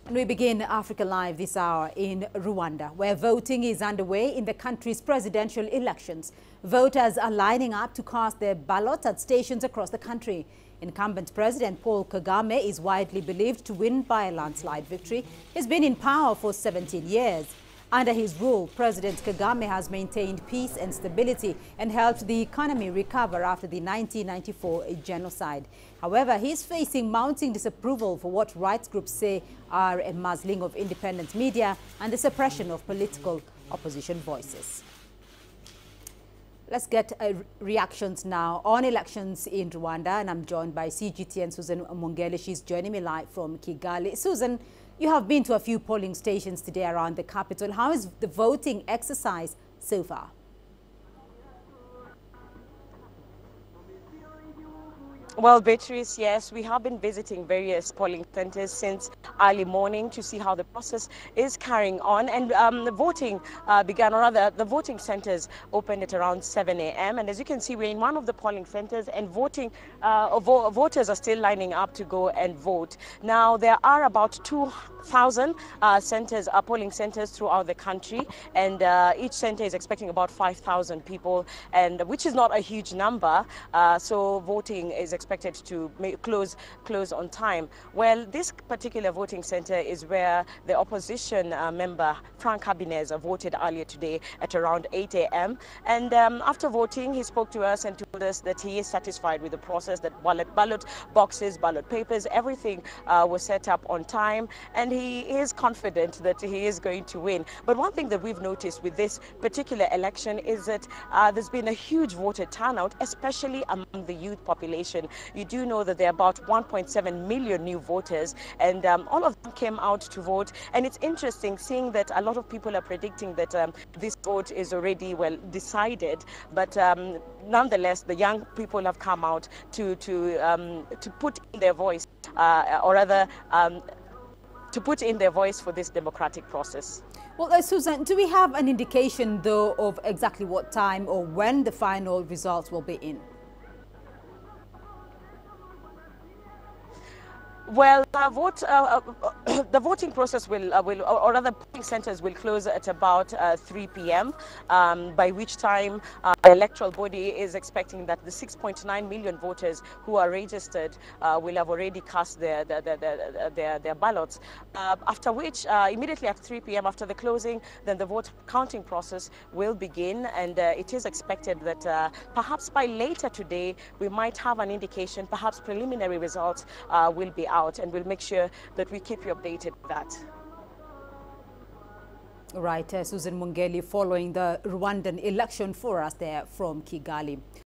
And we begin Africa Live this hour in Rwanda, where voting is underway in the country's presidential elections. Voters are lining up to cast their ballots at stations across the country. Incumbent President Paul Kagame is widely believed to win by a landslide victory. He's been in power for 17 years. Under his rule, President Kagame has maintained peace and stability and helped the economy recover after the 1994 genocide. However, he's facing mounting disapproval for what rights groups say are a muzzling of independent media and the suppression of political opposition voices. Let's get reactions now on elections in Rwanda, and I'm joined by CGTN Susan Mungeli. She's joining me live from Kigali. Susan, you have been to a few polling stations today around the capital. How is the voting exercise so far? Well, Beatrice, yes, we have been visiting various polling centers since early morning to see how the process is carrying on. And the voting began, or rather, the voting centers opened at around 7 a.m. And as you can see, we're in one of the polling centers, and voters are still lining up to go and vote. Now, there are about 2,000 polling centers throughout the country, and each center is expecting about 5,000 people, and which is not a huge number. So voting is expected to close on time. Well, this particular voting center is where the opposition member Frank Habineza voted earlier today at around 8 a.m. And after voting, he spoke to us and told us that he is satisfied with the process, that ballot boxes, ballot papers, everything was set up on time, and he is confident that he is going to win. But one thing that we've noticed with this particular election is that there's been a huge voter turnout, especially among the youth population. You do know that there are about 1.7 million new voters, and all of them came out to vote. And it's interesting seeing that a lot of people are predicting that this vote is already well decided. But nonetheless, the young people have come out to put in their voice, or rather, to put in their voice for this democratic process. Well, Susan, do we have an indication, though, of exactly what time or when the final results will be in? Well, the voting process or rather, polling centers will close at about 3 p.m., by which time the electoral body is expecting that the 6.9 million voters who are registered will have already cast their ballots. After which, immediately after 3 p.m., after the closing, then the vote counting process will begin, and it is expected that perhaps by later today we might have an indication, perhaps preliminary results will be out, and we'll make sure that we keep you updated with that. Right, Susan Mungeli following the Rwandan election for us there from Kigali.